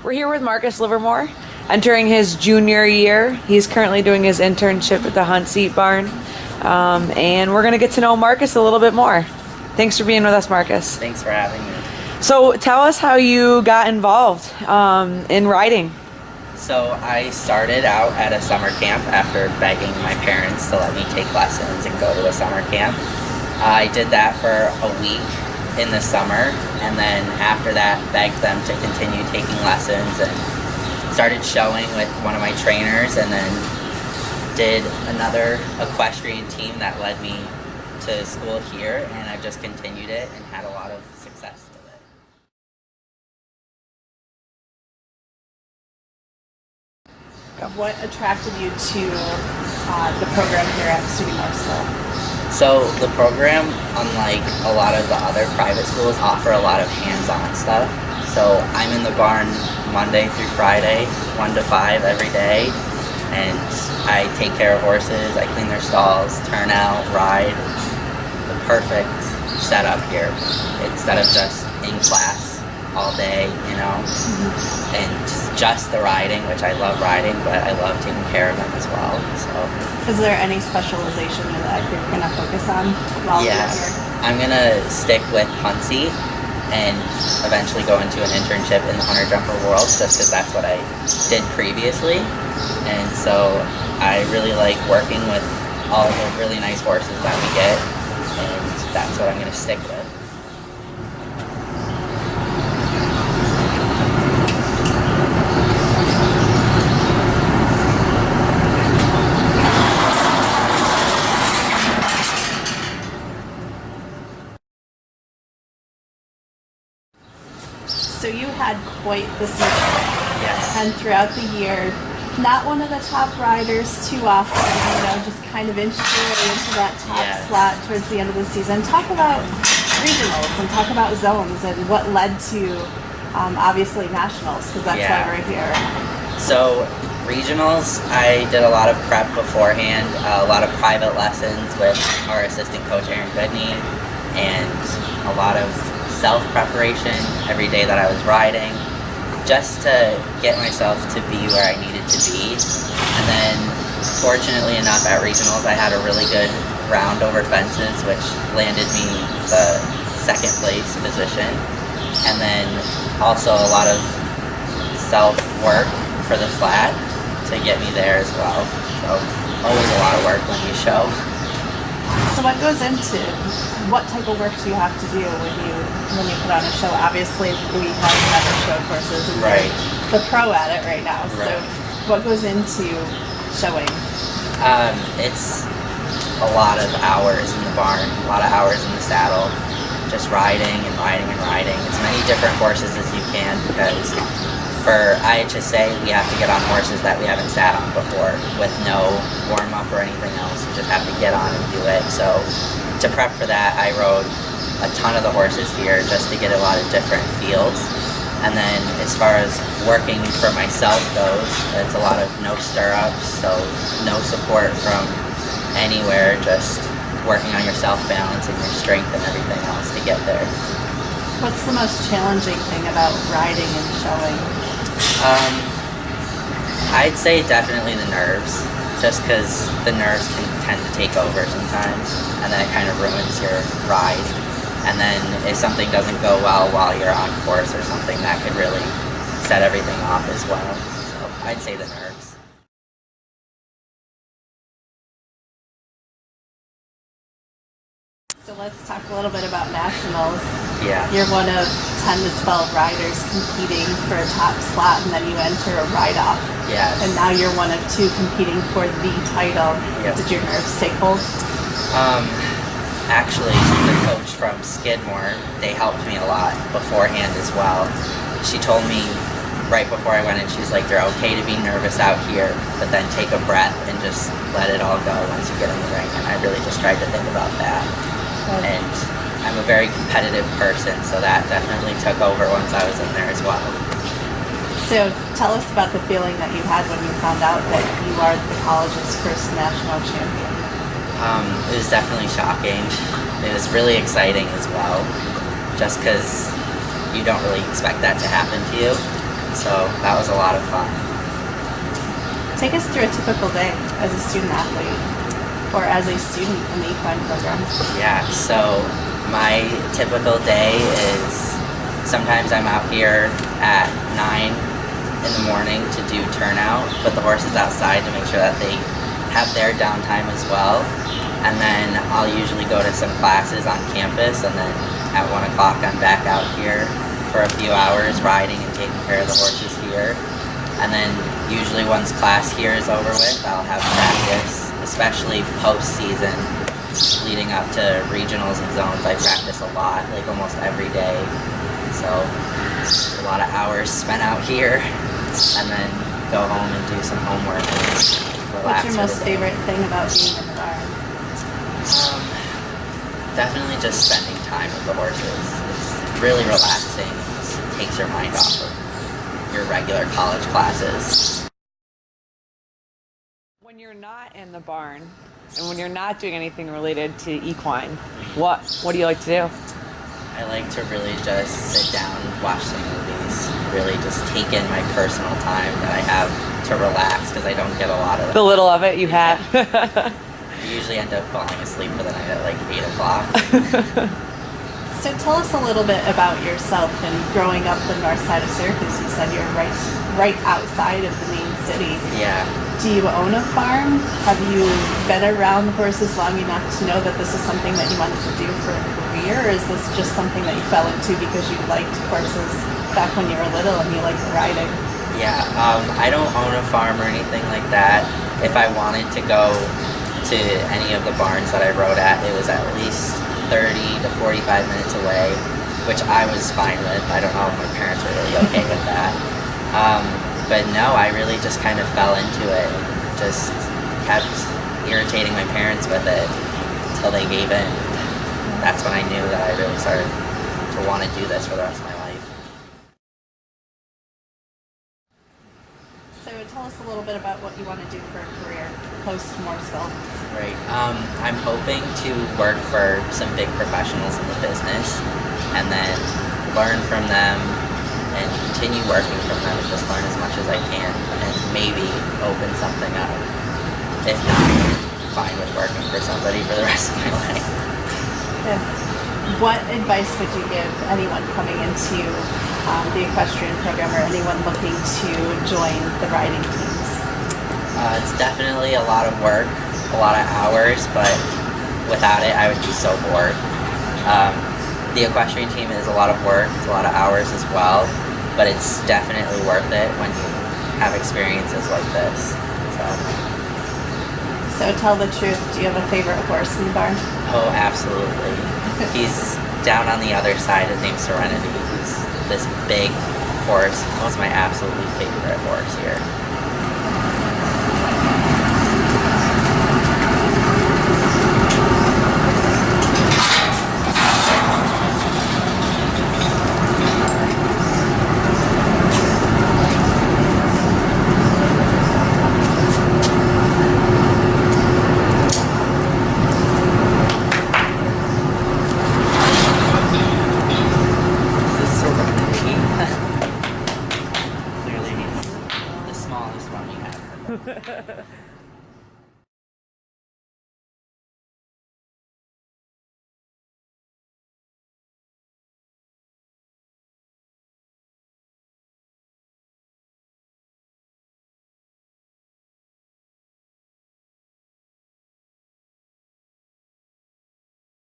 We're here with Marcus Livermore, entering his junior year. He's currently doing his internship at the Hunt Seat Barn. And we're going to get to know Marcus a little bit more. Thanks for being with us, Marcus. Thanks for having me. So tell us how you got involved in riding. So I started out at a summer camp after begging my parents to let me take lessons and go to a summer camp. I did that for a week in the summer, and then after that begged them to continue taking lessons and started showing with one of my trainers, and then did another equestrian team that led me to school here, and I've just continued it and had a lot of success with it. What attracted you to the program here at SUNY Morrisville? So the program, unlike a lot of the other private schools, offer a lot of hands-on stuff. So I'm in the barn Monday through Friday, 1 to 5 every day, and I take care of horses, I clean their stalls, turn out, ride. The perfect setup here, instead of just in class all day, you know, and just the riding, which I love riding, but I love taking care of them as well. So, is there any specialization that you're going to focus on while you're here? I'm going to stick with Hunt Seat and eventually go into an internship in the hunter jumper world, just because that's what I did previously. And so I really like working with all the really nice horses that we get, and that's what I'm going to stick with. So you had quite the season. Yes. And throughout the year, not one of the top riders too often, you know, just kind of inched your way into that top slot towards the end of the season. Talk about regionals and talk about zones and what led to, obviously, nationals, because that's why we're here. So regionals, I did a lot of prep beforehand, a lot of private lessons with our assistant coach, Aaron Goodney, and a lot of self-preparation every day that I was riding, just to get myself to be where I needed to be. And then, fortunately enough, at regionals, I had a really good round over fences, which landed me the second place position. And then also a lot of self-work for the flat to get me there as well. So always a lot of work when you show. So what goes into, what type of work do you have to do when you put on a show? Obviously, we have never showed horses, and you're the pro at it right now. So what goes into showing? It's a lot of hours in the barn, a lot of hours in the saddle, just riding and riding and riding. As many different horses as you can, because for IHSA, we have to get on horses that we haven't sat on before with no warm-up or anything else. You just have to get on and do it. So to prep for that, I rode a ton of the horses here just to get a lot of different feels. And then as far as working for myself goes, it's a lot of no stirrups, so no support from anywhere, just working on your self-balance and your strength and everything else to get there. What's the most challenging thing about riding and showing? I'd say definitely the nerves, just because the nerves can tend to take over sometimes, and then it kind of ruins your ride. And then if something doesn't go well while you're on course or something, that could really set everything off as well. So I'd say the nerves. So let's talk a little bit about nationals. Yeah. You're one of 10 to 12 riders competing for a top slot, and then you enter a ride-off. Yes. And now you're one of 2 competing for the title. Yep. Did your nerves take hold? Actually, the coach from Skidmore, they helped me a lot beforehand as well. She told me right before I went in, she's like, you're okay to be nervous out here, but then take a breath and just let it all go once you get in the ring. And I really just tried to think about that. And I'm a very competitive person, so that definitely took over once I was in there as well. So tell us about the feeling that you had when you found out that you are the college's first national champion. It was definitely shocking. It was really exciting as well, just because you don't really expect that to happen to you. So that was a lot of fun. Take us through a typical day as a student athlete or as a student in the equine program. Yeah, so my typical day is sometimes I'm out here at 9 in the morning to do turnout, put the horses outside to make sure that they have their downtime as well. And then I'll usually go to some classes on campus, and then at 1 o'clock I'm back out here for a few hours riding and taking care of the horses here. And then usually once class here is over with, I'll have practice, especially post-season leading up to regionals and zones. I practice a lot, like almost every day. So a lot of hours spent out here, and then go home and do some homework and relax. What's your most favorite thing about being in the barn? Definitely just spending time with the horses. It's really relaxing. It takes your mind off of your regular college classes. When you're not in the barn and when you're not doing anything related to equine, what do you like to do? I like to really just sit down, watch some movies, really just take in my personal time that I have to relax, because I don't get a lot of that. The little of it you have. I usually end up falling asleep for the night at like 8 o'clock. So tell us a little bit about yourself and growing up the north side of Syracuse. You said you're right outside of the main city. Yeah. Do you own a farm? Have you been around horses long enough to know that this is something that you wanted to do for a career, or is this just something that you fell into because you liked horses back when you were little and you liked riding? Yeah, I don't own a farm or anything like that. If I wanted to go to any of the barns that I rode at, it was at least 30 to 45 minutes away, which I was fine with. I don't know if my parents were really okay with that. But no, I really just kind of fell into it and just kept irritating my parents with it until they gave in. That's when I knew that I really started to want to do this for the rest of my life. So tell us a little bit about what you want to do for a career post Morrisville. Right. I'm hoping to work for some big professionals in the business and then learn from them and continue working from them and just learn as much as I can and maybe open something up. If not, I'm fine with working for somebody for the rest of my life. Yeah. What advice would you give anyone coming into the equestrian program, or anyone looking to join the riding teams? It's definitely a lot of work, a lot of hours, but without it I would be so bored. The equestrian team is a lot of work, it's a lot of hours as well, but it's definitely worth it when you have experiences like this. So tell the truth, do you have a favorite horse in the barn? Oh, absolutely. He's down on the other side, his name's Serenity. He's this big horse. He was my absolutely favorite horse here.